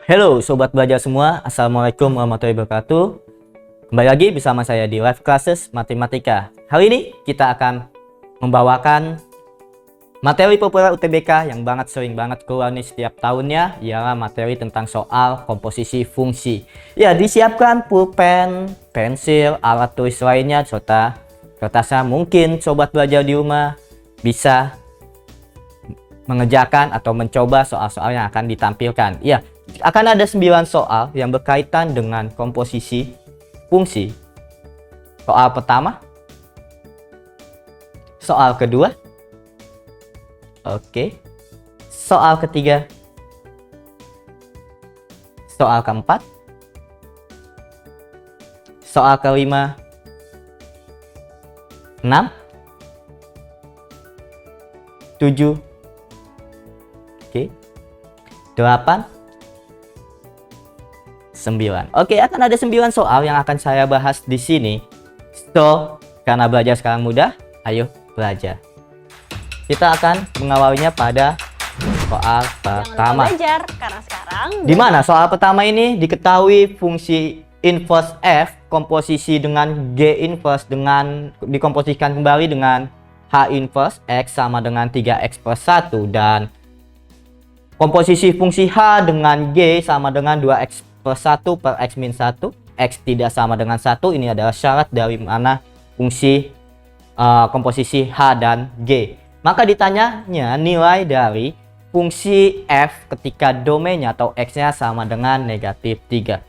Halo Sobat Belajar semua, Assalamualaikum warahmatullahi wabarakatuh. Kembali lagi bersama saya di Live Classes Matematika. Hari ini kita akan membawakan materi populer UTBK yang sering banget keluar nih setiap tahunnya, ialah materi tentang soal komposisi fungsi. Ya, disiapkan pulpen, pensil, alat tulis lainnya, serta kertasnya. Mungkin Sobat Belajar di rumah bisa mengerjakan atau mencoba soal-soal yang akan ditampilkan. Ya, akan ada 9 soal yang berkaitan dengan komposisi fungsi. Soal pertama, soal kedua, soal ketiga, soal keempat, soal kelima, 6, 7, 8, 9. Akan ada 9 soal yang akan saya bahas di sini. So, karena belajar sekarang mudah, ayo belajar. Kita akan mengawalinya pada soal pertama. Belajar karena sekarang di mana soal pertama ini diketahui fungsi inverse f komposisi dengan g inverse dengan dikomposisikan kembali dengan h inverse x sama dengan 3x+1 dan komposisi fungsi h dengan g sama dengan 2x+1 per x-1, x tidak sama dengan 1. Ini adalah syarat dari mana fungsi komposisi h dan g. Maka ditanyanya nilai dari fungsi f ketika domainnya atau x-nya sama dengan -3.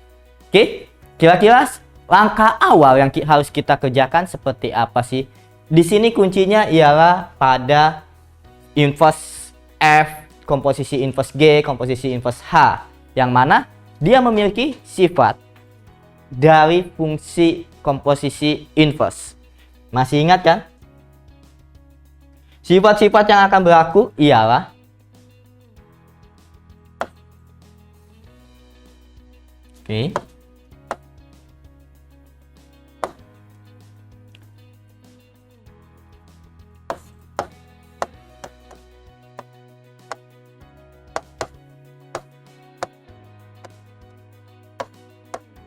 Kira-kira langkah awal yang harus kita kerjakan seperti apa sih? Di sini kuncinya ialah pada inverse f, komposisi inverse G, komposisi inverse H, yang mana dia memiliki sifat dari fungsi komposisi inverse. Masih ingat kan? Sifat-sifat yang akan berlaku ialah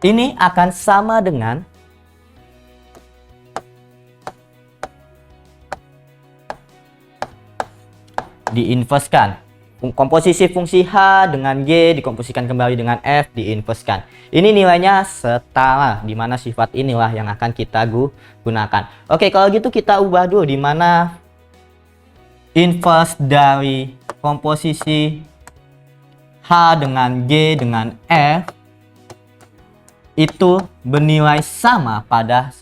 ini akan sama dengan diinverskan. Komposisi fungsi H dengan G dikomposisikan kembali dengan F, diinverskan. Ini nilainya setara, di mana sifat inilah yang akan kita gunakan. Kalau gitu kita ubah dulu di mana inverse dari komposisi H dengan G dengan F itu bernilai sama pada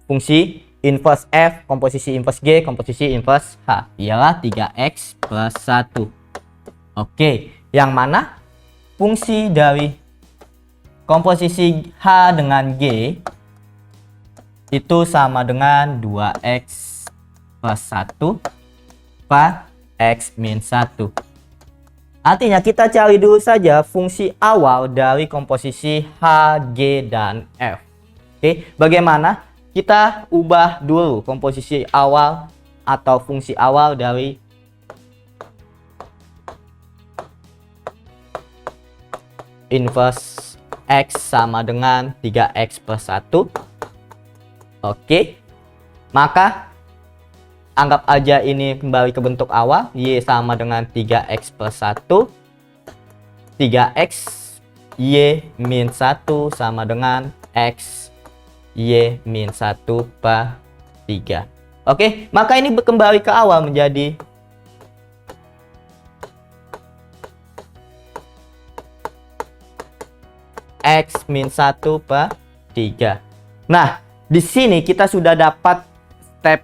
fungsi inverse F, komposisi inverse G, komposisi inverse H, ialah 3x+1. Yang mana fungsi dari komposisi H dengan G itu sama dengan 2x+1 per x-1. Artinya kita cari dulu saja fungsi awal dari komposisi H, G, dan F. Bagaimana? Kita ubah dulu komposisi awal atau fungsi awal dari inverse x sama dengan 3x+1. Maka anggap aja ini kembali ke bentuk awal, y sama dengan 3x+1, 3x y-1 sama dengan x y-1 per 3. Maka ini kembali ke awal menjadi x-1 per 3. Nah, di sini kita sudah dapat step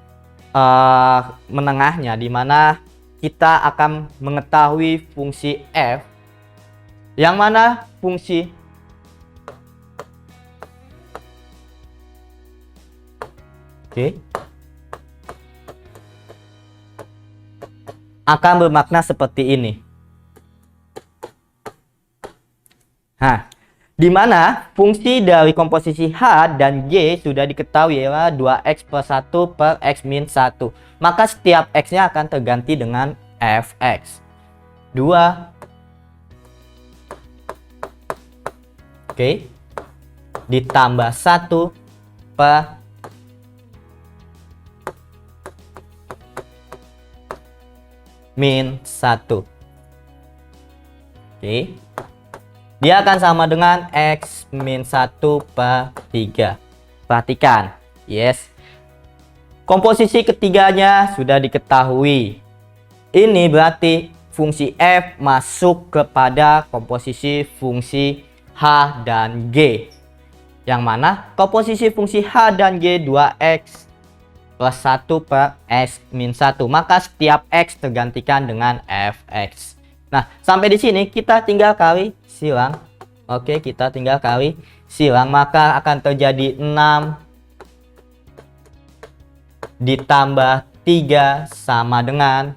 menengahnya, di mana kita akan mengetahui fungsi f, yang mana fungsi akan bermakna seperti ini. Di mana fungsi dari komposisi H dan G sudah diketahui adalah 2x+1 per x-1. Maka setiap x-nya akan terganti dengan fx. 2 Oke. Ditambah 1 per min 1. Oke. Dia akan sama dengan X min 1 per 3. Perhatikan. Yes. Komposisi ketiganya sudah diketahui. Ini berarti fungsi f masuk kepada komposisi fungsi h dan g. Yang mana komposisi fungsi h dan g 2x plus 1 per x min 1. Maka setiap x tergantikan dengan fx. Nah, sampai di sini kita tinggal kali silang. Oke, kita tinggal kali silang. Maka akan terjadi 6 ditambah 3 sama dengan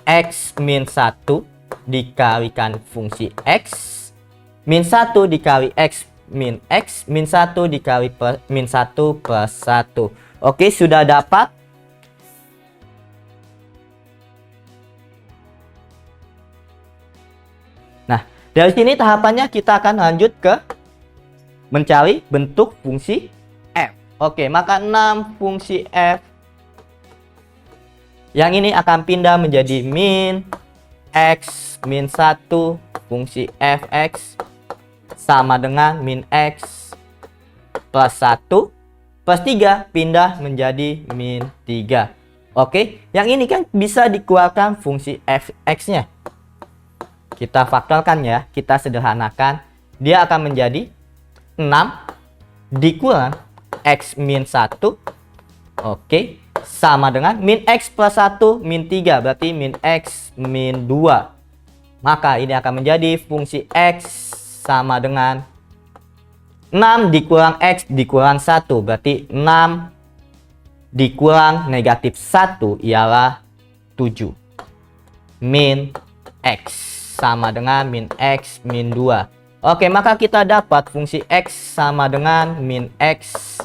x min 1 dikalikan fungsi x min 1 dikali x min 1 dikali min 1 plus 1. Oke, sudah dapat. Nah, dari sini tahapannya kita akan lanjut ke mencari bentuk fungsi f. Oke, maka 6 fungsi f yang ini akan pindah menjadi min x min 1 fungsi fx sama dengan min x plus 1 plus 3 pindah menjadi min 3. Oke, yang ini kan bisa dikeluarkan fungsi fx-nya. Kita faktorkan ya, kita sederhanakan. Dia akan menjadi 6 dikurang x min 1. Oke, sama dengan min x plus 1 min 3. Berarti min x min 2. Maka ini akan menjadi fungsi x sama dengan 6 dikurang x dikurang 1. Berarti 6 dikurang negatif 1 ialah 7. Min x sama dengan min x min 2. Oke, maka kita dapat fungsi x sama dengan min x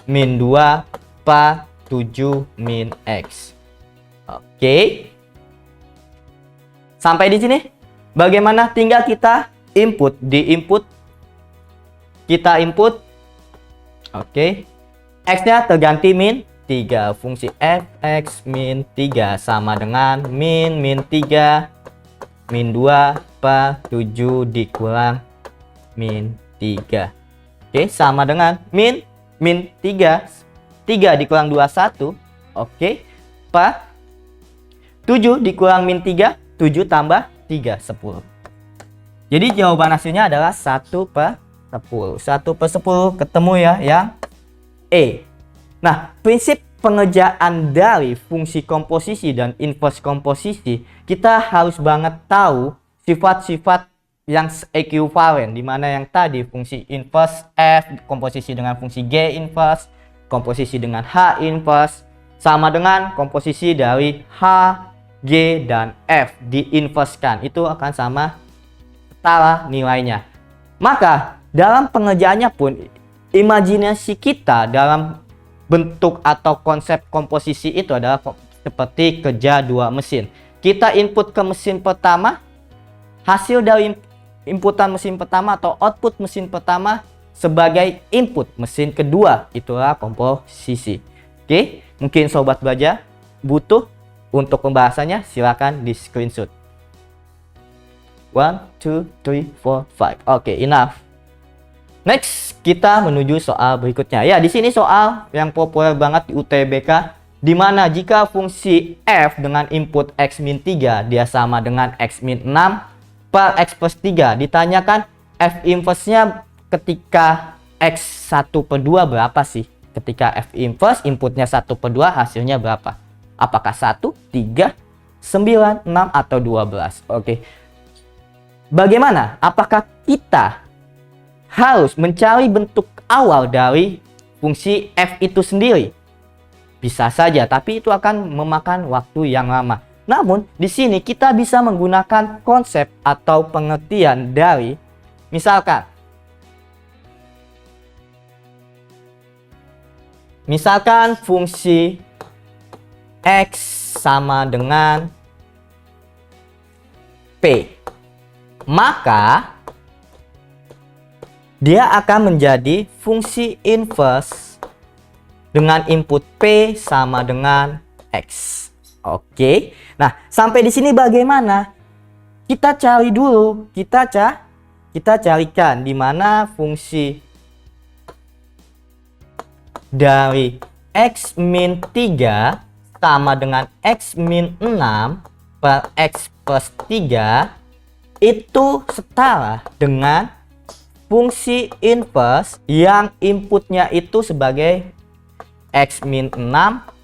min 2 per 7 min x. Oke. Sampai di sini. Bagaimana? Tinggal kita input. Di input kita input. Oke. X-nya terganti min 3. Fungsi fx min 3 sama dengan min 3 min 2 per 7 dikurang min 3. Oke, sama dengan min 3. 3 dikurang 2, 1. Oke, per 7 dikurang min 3. 7 tambah 3, 10. Jadi jawaban hasilnya adalah 1 per 10. 1 per 10 ketemu ya yang E. Nah, prinsip pengerjaan dari fungsi komposisi dan inverse komposisi, kita harus banget tahu sifat-sifat yang ekuivalen, di mana yang tadi fungsi inverse f komposisi dengan fungsi g inverse, komposisi dengan h inverse sama dengan komposisi dari h, g dan f diinverskan, itu akan sama setara nilainya. Maka dalam pengerjaannya pun imajinasi kita dalam bentuk atau konsep komposisi itu adalah seperti kerja dua mesin. Kita input ke mesin pertama, hasil dari inputan mesin pertama atau output mesin pertama sebagai input mesin kedua, itulah komposisi. Oke, mungkin sobat belajar butuh untuk pembahasannya, silakan di screenshot. 1, 2, 3, 4, 5. Oke, enough. Next, kita menuju soal berikutnya. Ya, di sini soal yang populer banget di UTBK, di mana jika fungsi f dengan input x min 3 dia sama dengan x min 6 per x plus 3. Ditanyakan f inverse-nya ketika x 1 per 2 berapa sih? Ketika f inverse inputnya 1 per 2 hasilnya berapa? Apakah 1, 3, 9, 6 atau 12? Oke. Bagaimana? Apakah kita harus mencari bentuk awal dari fungsi f itu sendiri? Bisa saja, tapi itu akan memakan waktu yang lama. Namun, di sini kita bisa menggunakan konsep atau pengertian dari misalkan fungsi x sama dengan P. Maka dia akan menjadi fungsi inverse dengan input P sama dengan X. Oke. Nah, sampai di sini bagaimana? Kita cari dulu, kita carikan di mana fungsi dari X min 3 sama dengan X min 6 per X plus 3 itu setara dengan fungsi inverse yang inputnya itu sebagai X min 6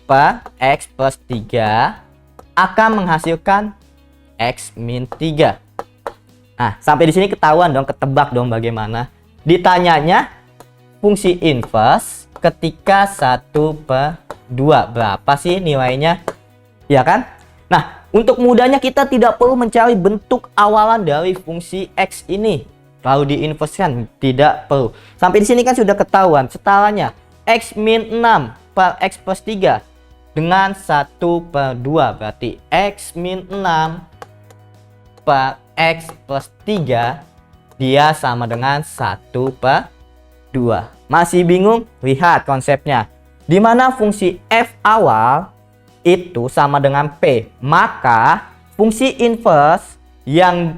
per X plus 3 akan menghasilkan X min 3. Nah, sampai di sini ketahuan dong, ketebak dong bagaimana. Ditanyanya fungsi inverse ketika 1/2 berapa sih nilainya? Ya kan? Nah, untuk mudahnya kita tidak perlu mencari bentuk awalan dari fungsi X ini. Kalau diinverskan tidak perlu. Sampai di sini kan sudah ketahuan setaranya X min 6 per X plus 3 dengan 1/2, berarti X min 6 per X plus 3 dia sama dengan 1/2. Masih bingung? Lihat konsepnya. Di mana fungsi f awal itu sama dengan P, maka fungsi inverse yang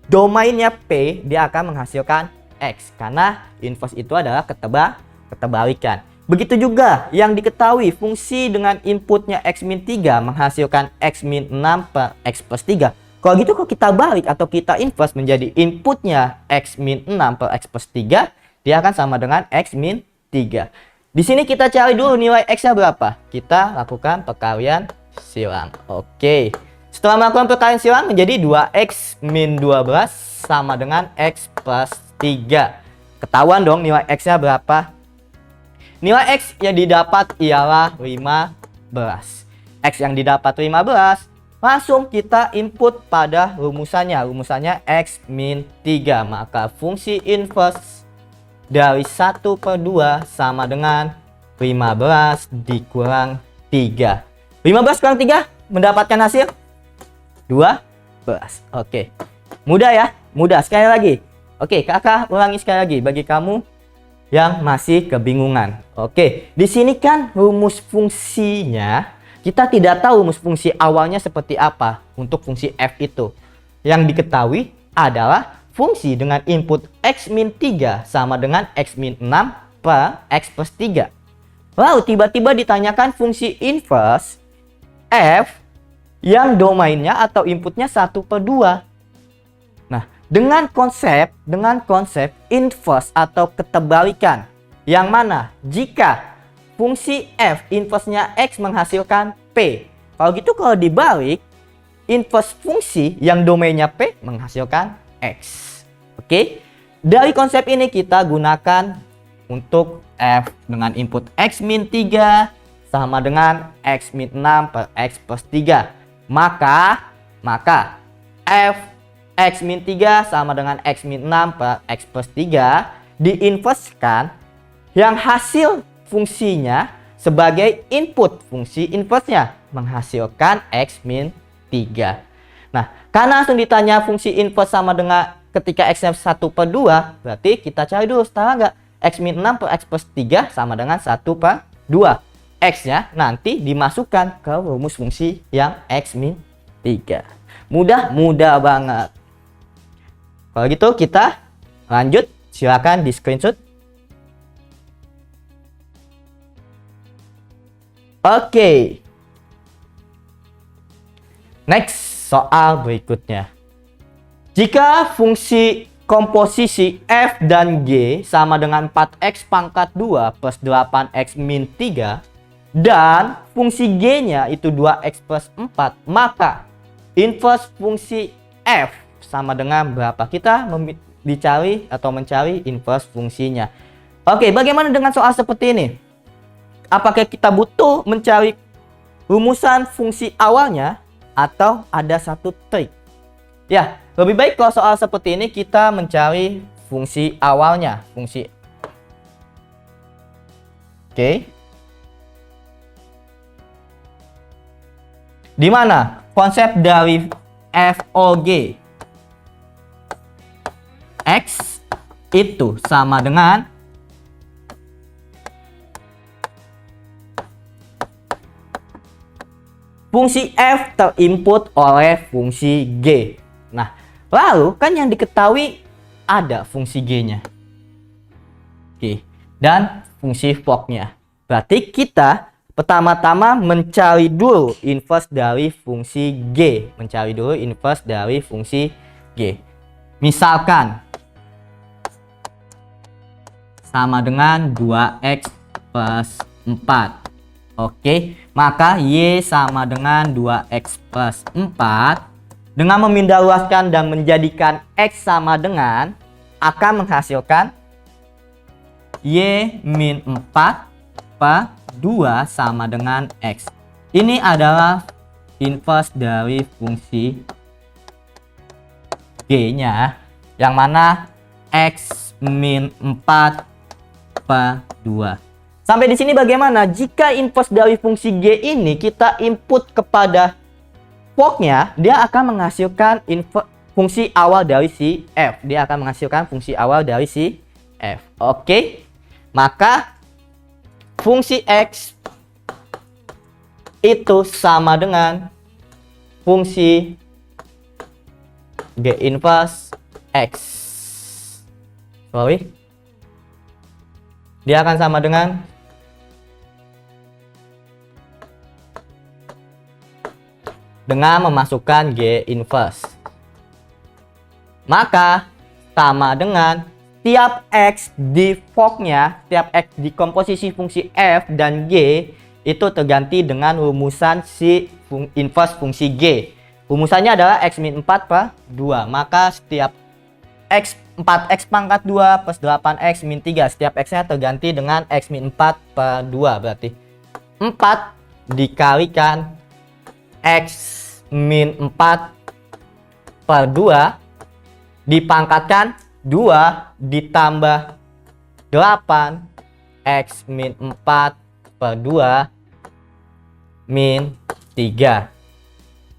domainnya P dia akan menghasilkan X karena inverse itu adalah ketebalikan. Begitu juga yang diketahui fungsi dengan inputnya X min 3 menghasilkan X min 6 per X plus 3. Kalau gitu kalau kita balik atau kita inverse menjadi inputnya X min 6 per X plus 3, dia akan sama dengan X min 3. Di sini kita cari dulu nilai X-nya berapa. Kita lakukan perkalian silang. Oke. Setelah melakukan perkalian silang menjadi 2X min 12 sama dengan X plus 3. Ketahuan dong nilai X-nya berapa. Nilai X yang didapat ialah 15. X yang didapat 15, langsung kita input pada rumusannya. Rumusannya X min 3. Maka fungsi inverse dari 1/2 sama dengan 15 dikurang 3. 15 kurang 3 mendapatkan hasil 12. Oke. Mudah ya? Mudah. Sekali lagi. Oke, kakak ulangi sekali lagi bagi kamu yang masih kebingungan. Oke, di sini kan rumus fungsinya kita tidak tahu rumus fungsi awalnya seperti apa untuk fungsi f itu. Yang diketahui adalah fungsi dengan input X min 3 sama dengan X min 6 per X plus 3. Lalu tiba-tiba ditanyakan fungsi inverse f yang domainnya atau inputnya 1/2. Nah, dengan konsep inverse atau ketebalikan, yang mana jika fungsi f inverse-nya X menghasilkan P. Kalau gitu kalau dibalik, inverse fungsi yang domainnya P menghasilkan X. Oke, dari konsep ini kita gunakan untuk f dengan input X min 3 sama dengan X min 6 per X plus 3. Maka f X min 3 sama dengan X min 6 per X plus 3 diinverskan yang hasil fungsinya sebagai input fungsi inverse-nya menghasilkan X min 3. Nah, karena langsung ditanya fungsi inverse sama dengan ketika X-nya 1/2, berarti kita cari dulu setara nggak? X min 6 per X plus 3 sama dengan 1/2. X-nya nanti dimasukkan ke rumus fungsi yang X min 3. Mudah banget. Kalau gitu kita lanjut. Silakan di screenshot. Oke. Next, soal berikutnya. Jika fungsi komposisi f dan g sama dengan 4x pangkat 2 plus 8x min 3 dan fungsi g-nya itu 2x plus 4, maka inverse fungsi f sama dengan berapa? Kita mencari inverse fungsinya. Oke, bagaimana dengan soal seperti ini? Apakah kita butuh mencari rumusan fungsi awalnya atau ada satu trik? Ya, lebih baik kalau soal seperti ini kita mencari fungsi awalnya, fungsi. Oke. Di mana konsep dari FOG X itu sama dengan fungsi f terinput oleh fungsi G. Nah, lalu kan yang diketahui ada fungsi G-nya. Oke, dan fungsi fork-nya. Berarti kita pertama-tama mencari dulu inverse dari fungsi G. Mencari dulu inverse dari fungsi G. Misalkan sama dengan 2x plus 4. Oke, maka Y sama dengan 2x plus 4. Dengan memindahluaskan dan menjadikan X sama dengan, akan menghasilkan Y min 4 per 2 sama dengan X. Ini adalah inverse dari fungsi G-nya, yang mana X min 4 per 2. Sampai di sini bagaimana? Jika inverse dari fungsi G ini kita input kepada fork-nya, dia akan menghasilkan fungsi awal dari si F. Dia akan menghasilkan fungsi awal dari si F. Oke. Maka fungsi X itu sama dengan fungsi G inverse X. Sorry. Dia akan sama dengan memasukkan G inverse. Maka sama dengan tiap X di fork-nya, tiap X di komposisi fungsi F dan G itu terganti dengan rumusan si inverse fungsi G. Rumusannya adalah X min 4 per 2. Maka setiap X 4X pangkat 2 plus 8X min 3. Setiap X-nya terganti dengan X min 4 per 2. Berarti 4 dikalikan X min 4 per 2 dipangkatkan 2 ditambah 8 X min 4 per 2 min 3.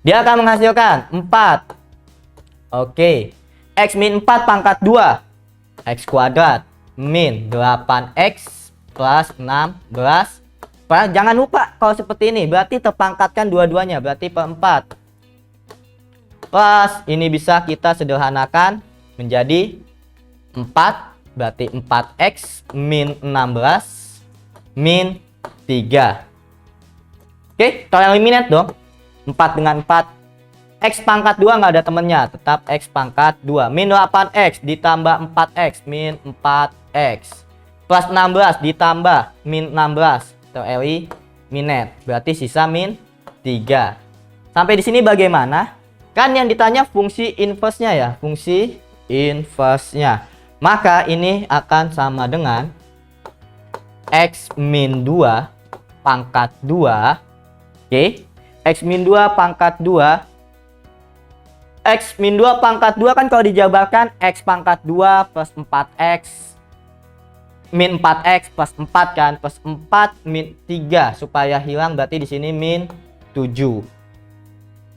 Dia akan menghasilkan 4. Oke. X min 4 pangkat 2 X kuadrat min 8X plus 16. Jangan lupa kalau seperti ini berarti terpangkatkan dua-duanya, berarti per 4. Plus ini bisa kita sederhanakan menjadi 4, berarti 4X min 16 min 3. Oke, kita eliminate dong. 4 dengan 4. X pangkat 2 nggak ada temennya, tetap X pangkat 2. Min 8X ditambah 4X min 4X. Plus 16 ditambah min 16. Tereliminate. Berarti sisa min 3. Sampai di sini bagaimana? Kan yang ditanya fungsi inverse-nya ya, fungsi inverse-nya. Maka ini akan sama dengan X min 2 pangkat 2. Oke. X min 2 pangkat 2. X min 2 pangkat 2 kan kalau dijabarkan X pangkat 2 plus 4X min 4X plus 4 kan, plus 4 min 3 supaya hilang, berarti di sini min 7.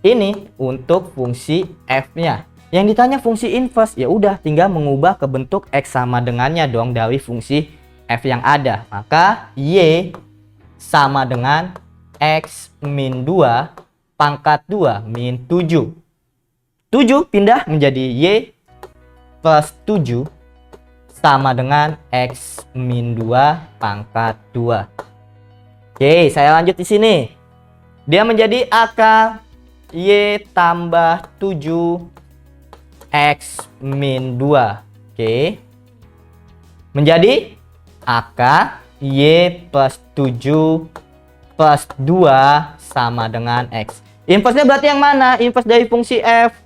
Ini untuk fungsi F-nya. Yang ditanya fungsi inverse, ya udah tinggal mengubah ke bentuk X sama dengannya dong dari fungsi F yang ada. Maka Y sama dengan X min 2 pangkat 2 min 7. 7 pindah menjadi Y plus 7 sama dengan X min 2 pangkat 2. Oke, saya lanjut di sini. Dia menjadi akar Y tambah 7 X min 2. Oke. Menjadi akar Y plus 7 plus 2 sama dengan X. Inverse-nya berarti yang mana? Inverse dari fungsi F.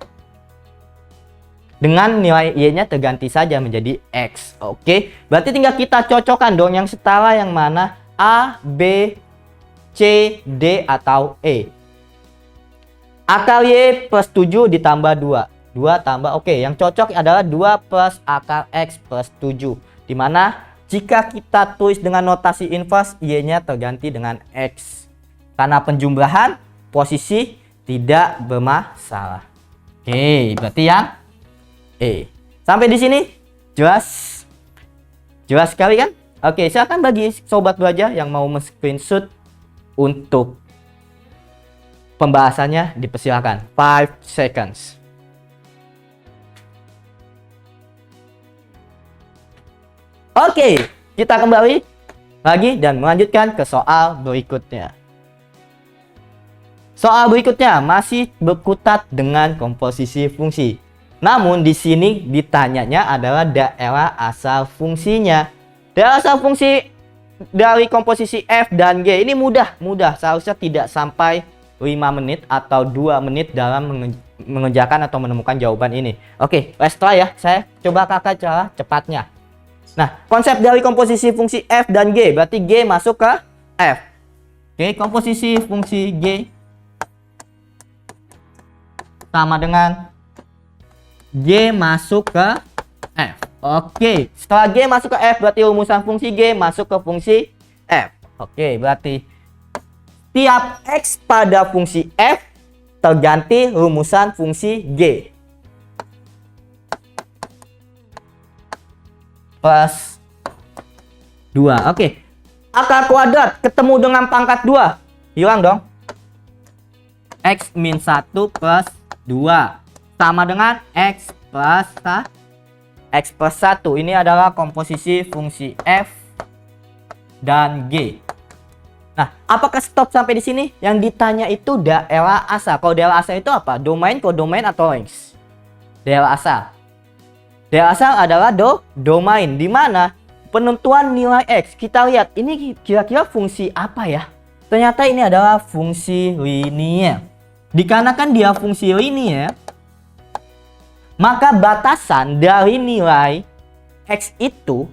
Dengan nilai Y-nya terganti saja menjadi X. Oke. Berarti tinggal kita cocokkan dong yang setara yang mana? A, B, C, D, atau E. Akar Y plus 7 ditambah 2. 2 tambah, oke. Yang cocok adalah 2 plus akar X plus 7. Dimana jika kita tulis dengan notasi inverse, Y-nya terganti dengan X. Karena penjumlahan, posisi tidak bermasalah. Oke, berarti yang E. Sampai di sini Jelas? Jelas sekali kan? Oke, silakan bagi sobat belajar yang mau men-screenshot untuk pembahasannya dipersilakan. 5 seconds. Oke, kita kembali lagi dan melanjutkan ke soal berikutnya. Soal berikutnya masih berkutat dengan komposisi fungsi. Namun di sini ditanyanya adalah daerah asal fungsinya. Daerah asal fungsi dari komposisi f dan g ini mudah, seharusnya tidak sampai 5 menit atau 2 menit dalam mengerjakan atau menemukan jawaban ini. Oke, let's try ya. Saya coba kakak cara cepatnya. Nah, konsep dari komposisi fungsi f dan g berarti g masuk ke f. Oke, komposisi fungsi g sama dengan g masuk ke f. Oke, setelah g masuk ke f berarti rumusan fungsi g masuk ke fungsi f. Oke, berarti tiap x pada fungsi f terganti rumusan fungsi g. Plus 2. Oke, akar kuadrat ketemu dengan pangkat 2. Hilang dong. X min 1 plus 2 sama dengan X plus 1. Ini adalah komposisi fungsi f dan g. Nah, apakah stop sampai di sini? Yang ditanya itu daerah asal. Kalau daerah asal itu apa? Domain, kodomain, atau range? Daerah asal. Daerah asal adalah domain, di mana penentuan nilai x. Kita lihat ini kira-kira fungsi apa ya? Ternyata ini adalah fungsi linear. Dikarenakan dia fungsi linear, maka batasan dari nilai x itu,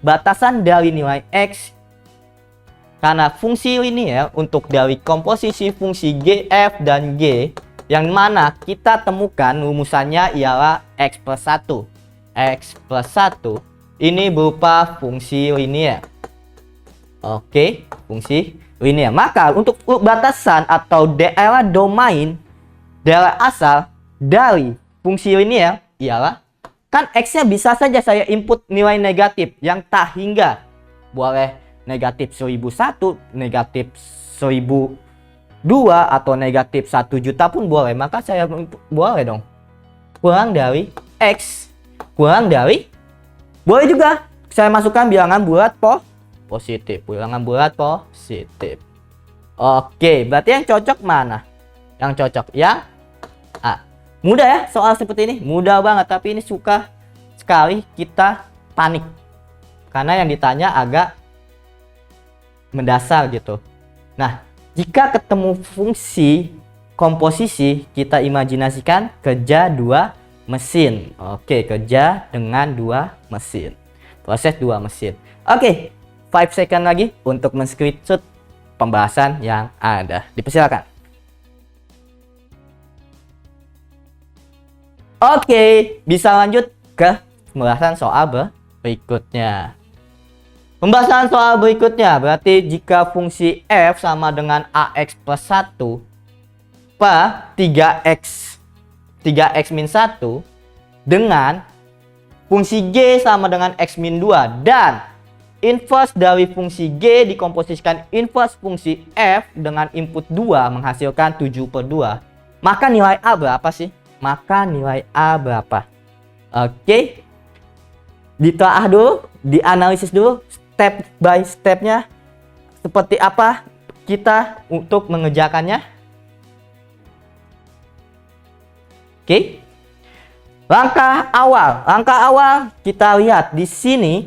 karena fungsi linear untuk dari komposisi fungsi g, f, dan g, yang mana kita temukan rumusannya ialah x plus 1. X plus 1 ini berupa fungsi linear. Oke, fungsi linear. Maka untuk batasan atau daerah domain, daerah asal dari fungsi linear ialah, kan x-nya bisa saja saya input nilai negatif yang tak hingga. Boleh negatif 1001, negatif 1002, atau negatif 1 juta pun boleh. Maka saya boleh dong kurang dari x. Kurang dari, boleh juga saya masukkan bilangan bulat positif. Bilangan bulat positif. Oke, berarti yang cocok mana? Yang cocok yang A. Mudah ya soal seperti ini, mudah banget. Tapi ini suka sekali kita panik karena yang ditanya agak mendasar gitu. Nah, jika ketemu fungsi komposisi, kita imajinasikan kerja 2 mesin. Oke, kerja dengan 2 mesin. Proses 2 mesin. Oke, 5 second lagi untuk men-screenshot pembahasan yang ada. Dipersilakan. Oke, bisa lanjut ke pembahasan soal berikutnya. Pembahasan soal berikutnya berarti jika fungsi f sama dengan ax plus 1 per 3x min 1 dengan fungsi g sama dengan x min 2 dan inverse dari fungsi g dikomposisikan inverse fungsi f dengan input 2 menghasilkan 7/2, maka nilai A berapa sih? Maka nilai A berapa? Oke, ditelaah dulu, dianalisis dulu step by stepnya seperti apa kita untuk mengerjakannya. Oke, langkah awal kita lihat di sini.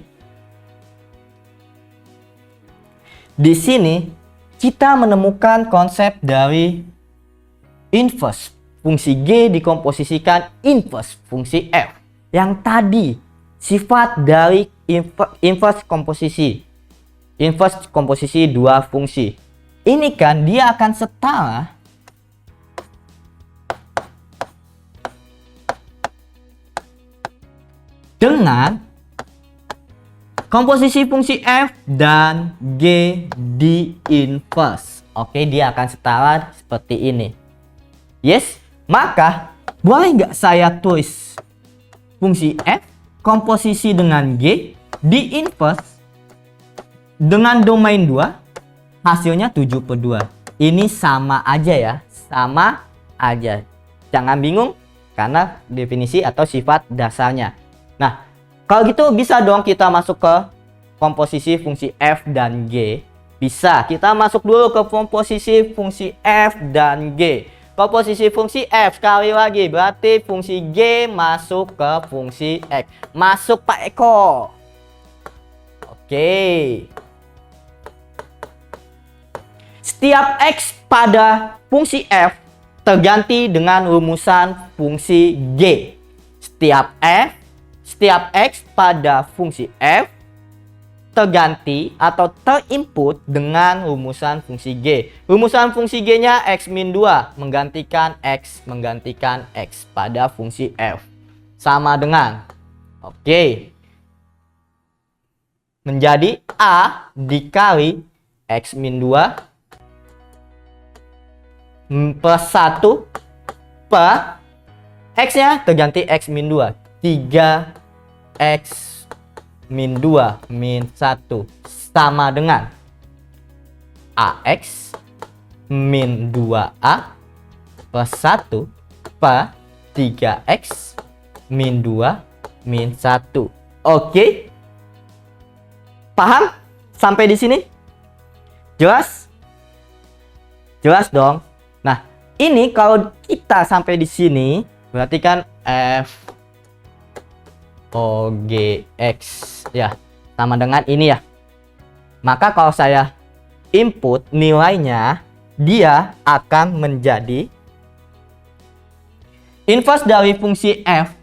Di sini kita menemukan konsep dari inverse fungsi g dikomposisikan inverse fungsi f. Yang tadi sifat dari inverse komposisi 2 fungsi. Ini kan dia akan setara dengan komposisi fungsi f dan g di inverse. Oke, dia akan setara seperti ini. Yes, maka boleh nggak saya tulis fungsi f komposisi dengan G di inverse dengan domain 2, hasilnya 7/2. Ini sama aja ya, sama aja. Jangan bingung karena definisi atau sifat dasarnya. Nah, kalau gitu bisa dong kita masuk ke komposisi fungsi f dan g. Bisa, kita masuk dulu ke komposisi fungsi f dan g. Komposisi fungsi f sekali lagi berarti fungsi g masuk ke fungsi x. Masuk Pak Eko. Oke. Setiap x pada fungsi f terganti dengan rumusan fungsi g. Setiap x pada fungsi f terganti atau terinput dengan rumusan fungsi G. Rumusan fungsi G-nya X-2 menggantikan X pada fungsi F. Sama dengan, oke, menjadi A dikali X-2 plus 1 per X-nya terganti X-2. 3X min 2 min 1 sama dengan AX min 2A plus 1 per 3X min 2 min 1. Oke. Paham? Sampai di sini? Jelas? Jelas dong. Nah, ini kalau kita sampai di sini berarti kan F OGX ya sama dengan ini ya. Maka kalau saya input nilainya, dia akan menjadi inverse dari fungsi f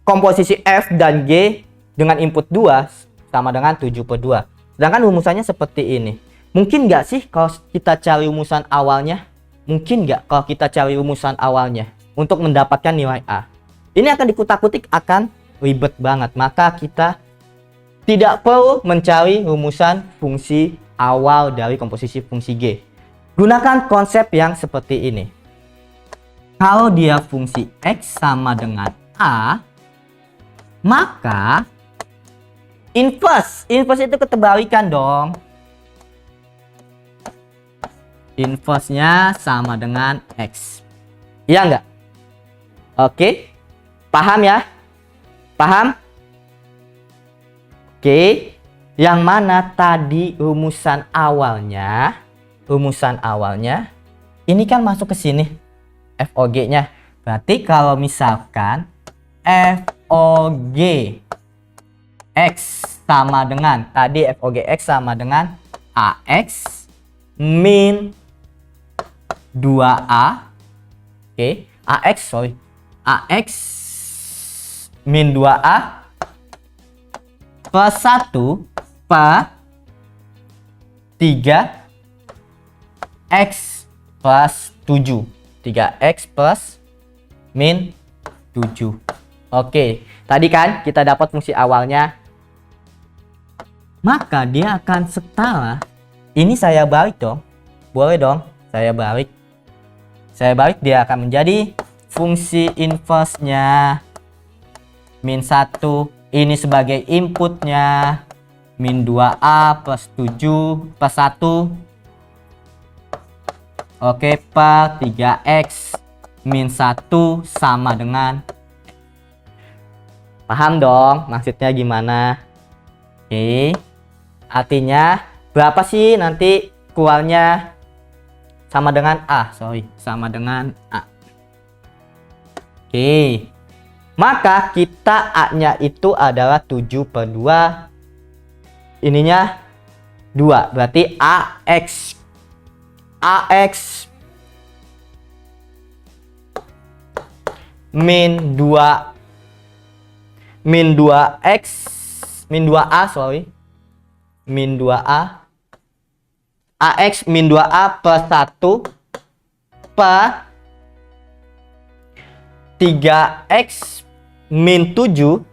komposisi f dan g dengan input 2 sama dengan 7/2. Sedangkan rumusannya seperti ini. Mungkin nggak sih kalau kita cari rumusan awalnya? Mungkin nggak kalau kita cari rumusan awalnya untuk mendapatkan nilai A? Ini akan dikutak-kutik, akan ribet banget. Maka kita tidak perlu mencari rumusan fungsi awal dari komposisi fungsi G. Gunakan konsep yang seperti ini. Kalau dia fungsi X sama dengan A, maka inverse itu ketebalikan dong. Inverse-nya sama dengan X. Iya nggak? Oke. Paham ya? Paham? Oke. Yang mana tadi rumusan awalnya? Rumusan awalnya ini kan masuk ke sini. FOG-nya. Berarti kalau misalkan FOG X sama dengan tadi FOG X sama dengan AX min 2A. Oke, AX min 2A plus 1 per 3X plus 7. 3X plus min 7. Oke, tadi kan kita dapat fungsi awalnya. Maka dia akan setara. Ini saya balik dong. Boleh dong, saya balik. Saya balik, dia akan menjadi fungsi inverse-nya min 1, ini sebagai inputnya min 2A plus 7 plus 1. Oke, per 3X min 1 sama dengan, paham dong maksudnya gimana? Oke, artinya berapa sih nanti keluarnya? Sama dengan A, sama dengan A. Oke. Maka kita A-nya itu adalah 7/2. Ininya 2. Berarti AX min 2 min 2X min 2A min 2A AX min 2A plus 1 per 3X min 7.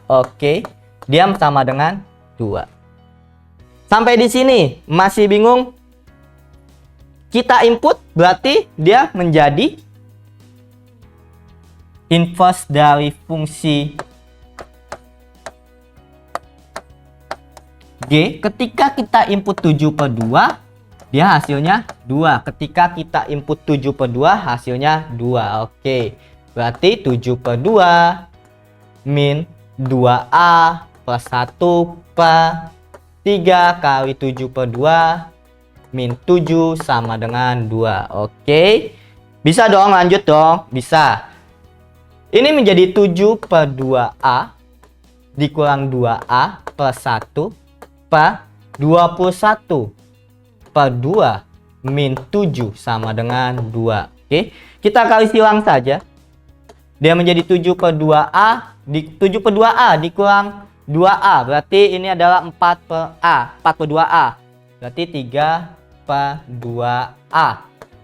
Oke, dia sama dengan 2. Sampai di sini masih bingung? Kita input berarti dia menjadi inverse dari fungsi G ketika kita input 7/2 dia hasilnya 2. Ketika kita input 7/2 hasilnya 2. Oke, berarti 7/2 min 2A plus 1 per 3 kali 7/2 min 7 sama dengan 2. Oke, bisa dong, lanjut dong, bisa. Ini menjadi 7/2A dikurang 2A plus 1 per 21/2 min 7 sama dengan 2. Oke, kita kali silang saja. Dia menjadi 7/2A 7/2A dikurang 2A. Berarti ini adalah 4/2A. Berarti 3/2A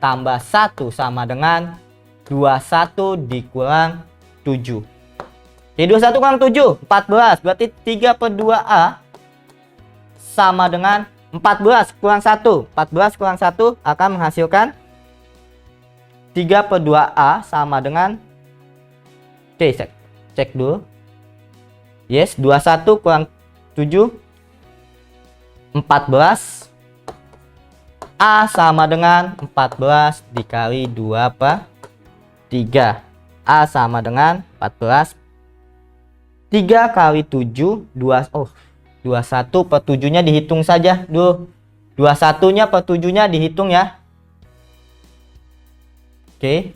tambah 1 sama dengan 21 dikurang 7. Oke, 21 kurang 7, 14. Berarti 3/2A sama dengan 14 kurang 1. 14 kurang 1 akan menghasilkan 3/2A sama dengan, oke, cek dulu. Yes, 21 kurang 7 14. A sama dengan 14 dikali 2/3. A sama dengan 14. 3 kali 7 21/7-nya dihitung saja dulu. 21-nya per 7-nya dihitung ya. Oke.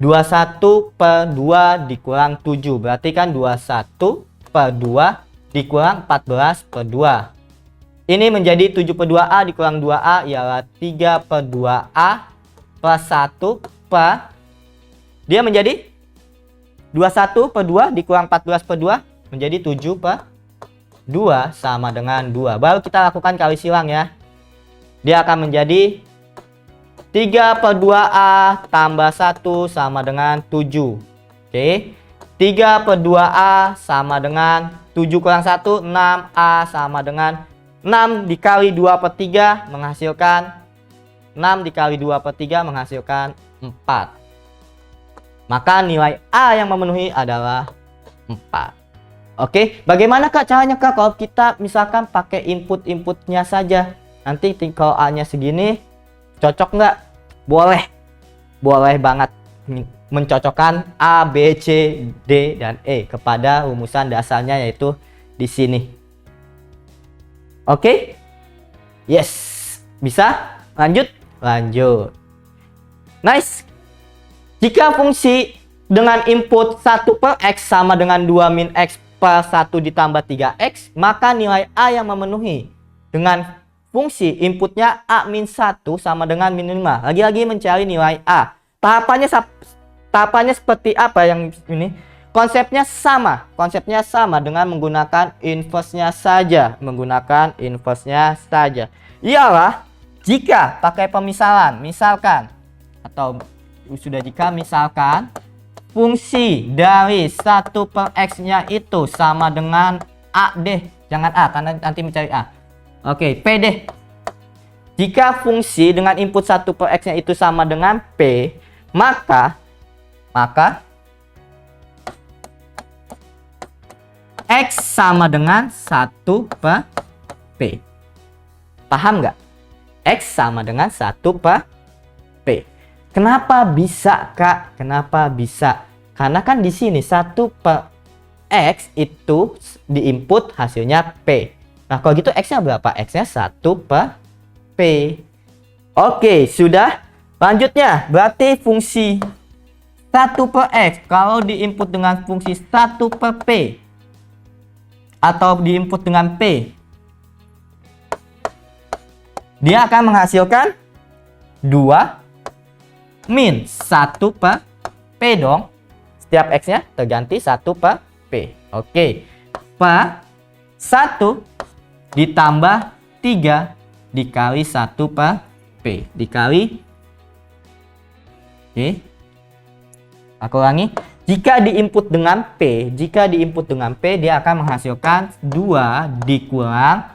21/2 dikurang 7. Berarti kan 21/2 dikurang 14/2. Ini menjadi 7/2A dikurang 2A ialah 3/2A plus 1 per, dia menjadi 21/2 dikurang 14/2 menjadi 7/2 sama dengan 2. Baru kita lakukan kali silang ya. Dia akan menjadi 3/2A tambah 1 sama dengan 7. Oke. 3/2A sama dengan 7 kurang 1 6A sama dengan 6 dikali 2/3 menghasilkan 6 dikali 2/3 menghasilkan 4. Maka nilai A yang memenuhi adalah 4. Oke, bagaimana Kak caranya Kak kalau kita misalkan pakai inputnya saja? Nanti kalau A-nya segini cocok nggak? Boleh. Boleh banget mencocokkan A, B, C, D, dan E kepada rumusan dasarnya yaitu di sini. Oke? Yes. Bisa? Lanjut? Lanjut. Nice. Jika fungsi dengan input 1/x sama dengan 2 min x per 1 ditambah 3x, maka nilai A yang memenuhi dengan fungsi inputnya A min 1 sama dengan min 5. Lagi-lagi mencari nilai A. Tahapannya seperti apa yang ini? Konsepnya sama dengan menggunakan inverse-nya saja. Ialah jika pakai pemisalan, misalkan fungsi dari 1/x-nya itu sama dengan A deh. Jangan A karena nanti mencari A. Oke, P deh. Jika fungsi dengan input 1/x-nya itu sama dengan P, maka X sama dengan 1/P. Paham nggak? X sama dengan 1/P. Kenapa bisa Kak? Kenapa bisa? Karena kan di sini 1/X itu diinput hasilnya P. Nah kalau gitu X-nya berapa? X-nya 1/P. Oke, sudah. Lanjutnya, berarti fungsi 1/X kalau diinput dengan fungsi 1/P atau diinput dengan P, dia akan menghasilkan 2 min 1/P dong. Setiap X-nya terganti 1/P. Oke. Per 1 ditambah 3 dikali 1/P dikali. Oke. Aku ulangi. Jika diinput dengan P, dia akan menghasilkan 2 dikurang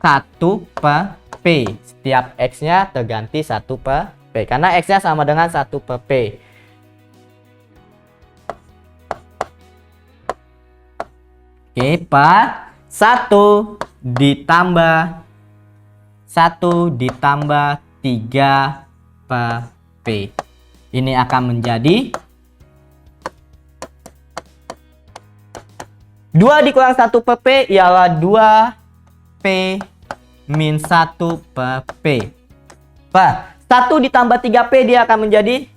1/P. Setiap X-nya terganti 1/P. P. Karena X-nya sama dengan 1 per P. Oke, Pak. 1 ditambah 3 per P. Ini akan menjadi 2 dikurang 1 per P ialah 2 P min 1 per P. Pak, 1 ditambah 3P dia akan menjadi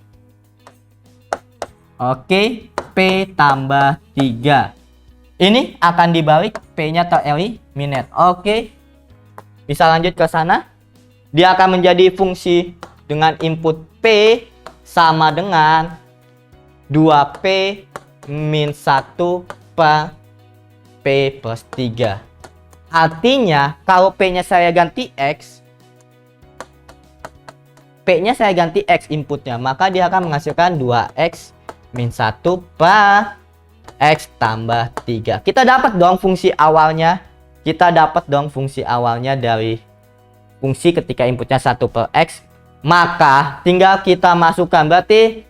oke, P tambah 3. Ini akan dibalik, P-nya tereliminate. Oke. Bisa lanjut ke sana. Dia akan menjadi fungsi dengan input P sama dengan 2P min 1 per P plus 3. Artinya, kalau P-nya saya ganti X, P-nya saya ganti X inputnya, maka dia akan menghasilkan 2X min 1 per X tambah 3. Kita dapat dong fungsi awalnya. Dari fungsi ketika inputnya 1 per X. Maka tinggal kita masukkan. Berarti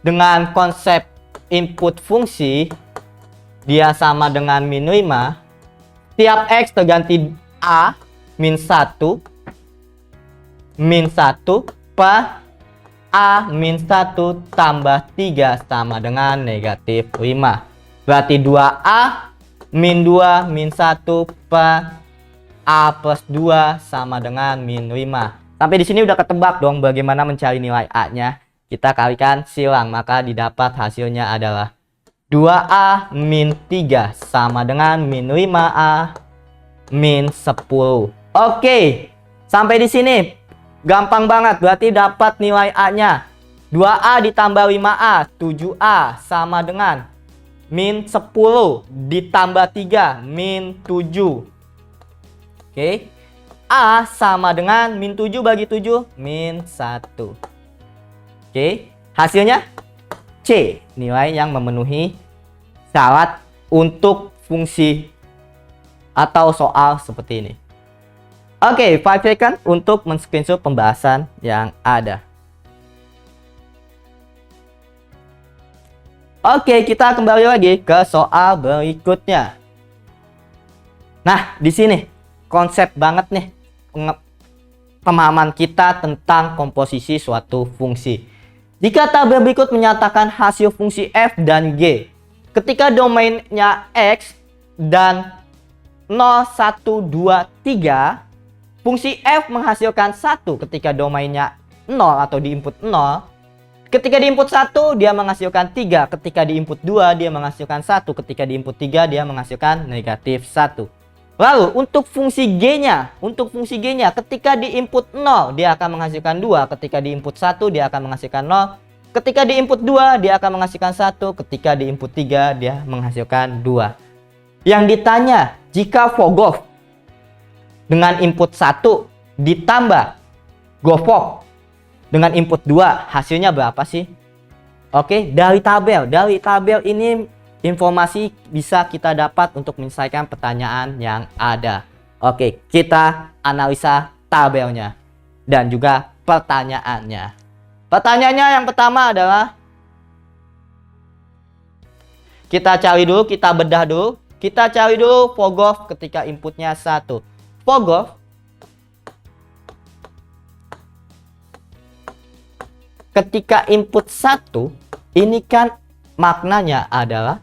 dengan konsep input fungsi, dia sama dengan min 5. Tiap X terganti A min 1 per A min 1 tambah 3 sama dengan negatif 5. Berarti 2A min 2 min 1 per A plus 2 sama dengan min 5. Sampai di sini udah ketebak dong bagaimana mencari nilai A-nya. Kita kalikan silang, maka didapat hasilnya adalah 2A min 3 sama dengan min 5A min 10. Oke, sampai di sini gampang banget. Berarti dapat nilai A-nya 2A ditambah 5A, 7A sama dengan min 10 ditambah 3 min 7. Oke. A sama dengan min 7 bagi 7 min 1. Oke. Hasilnya C, nilai yang memenuhi syarat untuk fungsi atau soal seperti ini. Oke, 5 second untuk men-screenshot pembahasan yang ada. Oke, kita kembali lagi ke soal berikutnya. Nah, di sini konsep banget nih pemahaman kita tentang komposisi suatu fungsi. Jika tabel berikut menyatakan hasil fungsi f dan g ketika domainnya x dan 0, 1, 2, 3, fungsi f menghasilkan 1 ketika domainnya 0 atau di input 0. Ketika di input 1 dia menghasilkan 3, ketika di input 2 dia menghasilkan 1, ketika di input 3 dia menghasilkan negatif 1. Lalu untuk fungsi g-nya, ketika di input 0 dia akan menghasilkan 2, ketika di input 1 dia akan menghasilkan 0, ketika di input 2 dia akan menghasilkan 1, ketika di input 3 dia menghasilkan 2. Yang ditanya, jika Fogof dengan input 1 ditambah Govok dengan input 2 hasilnya berapa sih? Oke, dari tabel ini informasi bisa kita dapat untuk menyelesaikan pertanyaan yang ada. Oke, kita analisa tabelnya dan juga pertanyaannya. Pertanyaannya yang pertama adalah kita bedah dulu. Kita cari dulu Fogof ketika inputnya 1. Fogof ketika input 1 ini kan maknanya adalah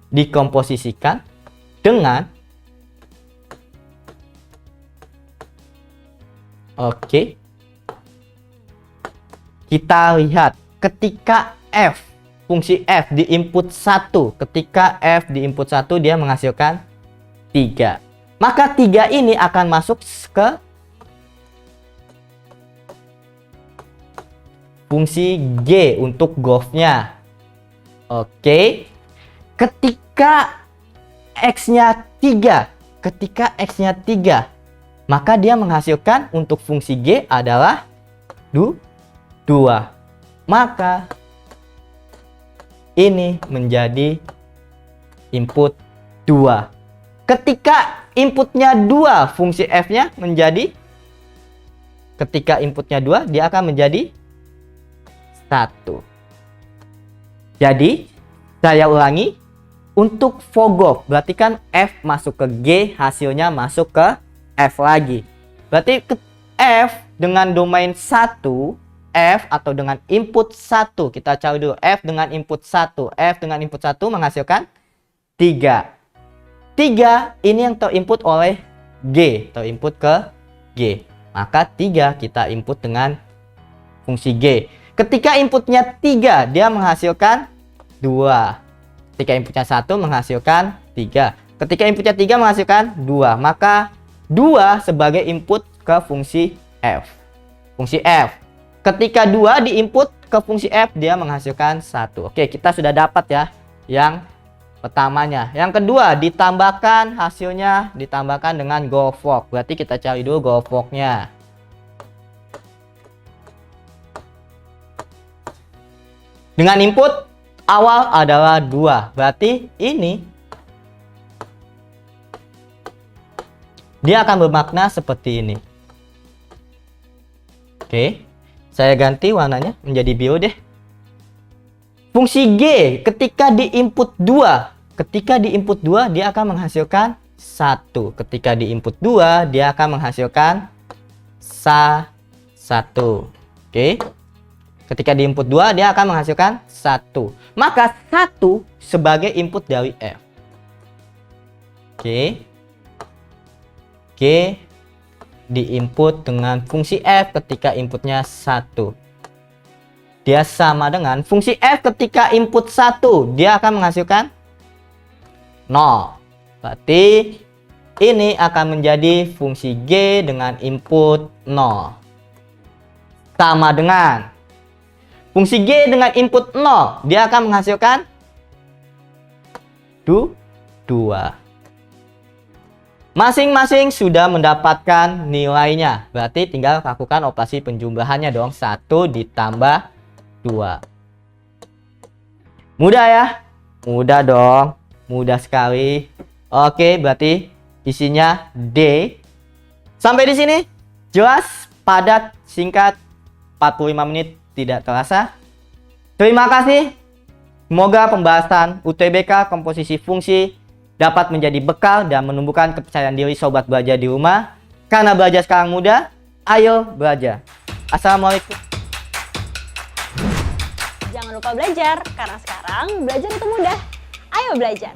dikomposisikan dengan kita lihat ketika fungsi f di input 1, ketika f di input 1 dia menghasilkan 3. Maka 3 ini akan masuk ke fungsi G untuk Govnya. Oke. Ketika X-nya 3, maka dia menghasilkan untuk fungsi G adalah 2. Maka ini menjadi input 2. Ketika inputnya 2, fungsi F-nya menjadi ketika inputnya 2, dia akan menjadi 1. Jadi, saya ulangi. Untuk Vogoff, berarti kan F masuk ke G, hasilnya masuk ke F lagi. Berarti F dengan domain 1, F atau dengan input 1, kita cari dulu. F dengan input 1, F dengan input 1 menghasilkan 3. 3 ini yang terinput oleh G, terinput ke G. Maka 3 kita input dengan fungsi G. Ketika inputnya 3, dia menghasilkan 2. Ketika inputnya 1 menghasilkan 3. Ketika inputnya 3 menghasilkan 2. Maka 2 sebagai input ke fungsi F. Fungsi F. Ketika 2 diinput ke fungsi F, dia menghasilkan 1. Oke, kita sudah dapat ya yang pertamanya. Yang kedua, ditambahkan hasilnya, ditambahkan dengan Govok. Berarti kita cari dulu Govoknya. Dengan input awal adalah 2. Berarti ini dia akan bermakna seperti ini. Oke, saya ganti warnanya menjadi biru deh. Fungsi G ketika diinput 2. Ketika diinput 2 dia akan menghasilkan 1. Ketika diinput 2 dia akan menghasilkan 1. Oke. Ketika diinput 2 dia akan menghasilkan 1. Maka 1 sebagai input dari F. Oke. G diinput dengan fungsi F ketika inputnya 1. Dia sama dengan fungsi F ketika input 1. Dia akan menghasilkan 0. Berarti ini akan menjadi fungsi G dengan input 0. Sama dengan fungsi G dengan input 0, dia akan menghasilkan 2. Masing-masing sudah mendapatkan nilainya. Berarti tinggal lakukan operasi penjumlahannya dong. 1 ditambah 2. Mudah ya? Mudah dong. Mudah sekali. Oke, berarti isinya D. Sampai di sini jelas, padat, singkat, 45 menit. Tidak terasa. Terima kasih. Semoga pembahasan UTBK komposisi fungsi dapat menjadi bekal dan menumbuhkan kepercayaan diri sobat belajar di rumah. Karena belajar sekarang mudah, ayo belajar. Assalamualaikum. Jangan lupa belajar, karena sekarang belajar itu mudah. Ayo belajar.